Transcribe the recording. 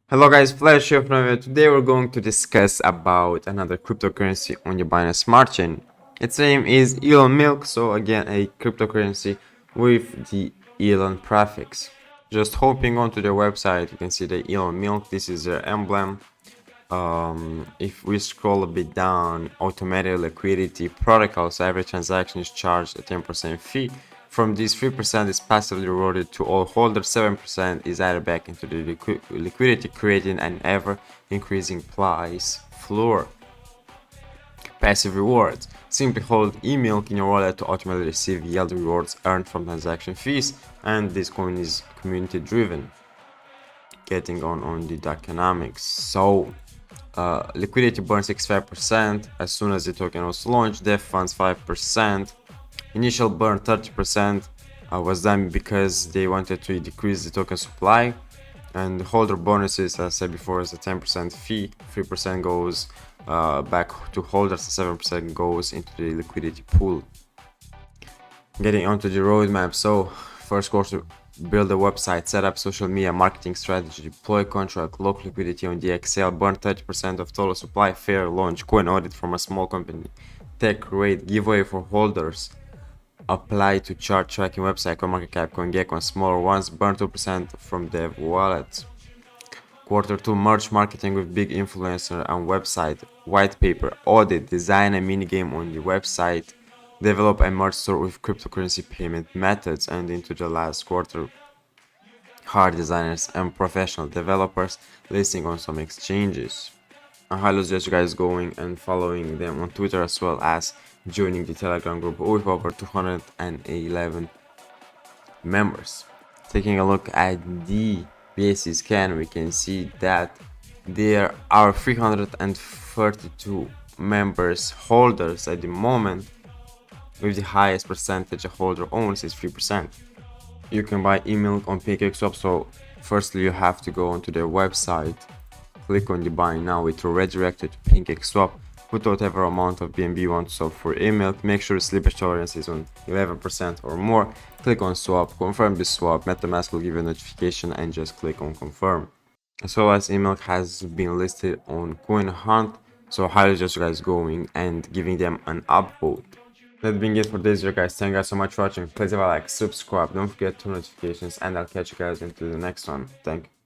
Hello guys, Flash here from here. Today we're going to discuss about another cryptocurrency on the Binance Smart Chain. Its name is ELONMILK, so again a cryptocurrency with the Elon prefix. Just hopping onto their website, you can see the ELONMILK. This is their emblem. If we scroll a bit down, automated liquidity protocol, so every transaction is charged a 10% fee. From this, 3% is passively rewarded to all holders, 7% is added back into the liquidity, creating an ever increasing price floor. Passive rewards. Simply hold EMILK in your wallet to automatically receive yield rewards earned from transaction fees, and this coin is community driven. Getting on the economics. So liquidity burn 65% as soon as the token was launched. Dev funds 5%. Initial burn 30% was done because they wanted to decrease the token supply. And holder bonuses, as I said before, is a 10% fee. 3% goes back to holders, 7% goes into the liquidity pool. Getting onto the roadmap. So first course, build a website, set up social media marketing strategy, deploy contract, lock liquidity on the Excel, burn 30% of total supply, fair launch, coin audit from a small company, tech rate, giveaway for holders, apply to chart tracking website, CoinMarketCap, CoinGecko, and smaller ones, burn 2% from dev wallets. Quarter 2, merch marketing with big influencer and website, white paper, audit, design a mini game on the website, develop a merch store with cryptocurrency payment methods. And into the last quarter, hard designers and professional developers listing on some exchanges. I highly suggest you guys going and following them on Twitter, as well as joining the Telegram group with over 211 members. Taking a look at the BSC scan, we can see that there are 332 members holders at the moment, with the highest percentage a holder owns is 3%. You can buy EMILK on Pancake swap. So firstly you have to go onto their website, click on the buy now, it will redirect you to Pancake swap, put whatever amount of BNB you want to swap for EMILK, make sure the slippage tolerance is on 11% or more, click on swap, confirm the swap, MetaMask will give you a notification and just click on confirm. As well as EMILK has been listed on Coin Hunt, so I highly suggest you guys going and giving them an upvote. That being it for this video, guys. Thank you guys so much for watching. Please leave a like, subscribe, don't forget to notifications, and I'll catch you guys into the next one. Thank you.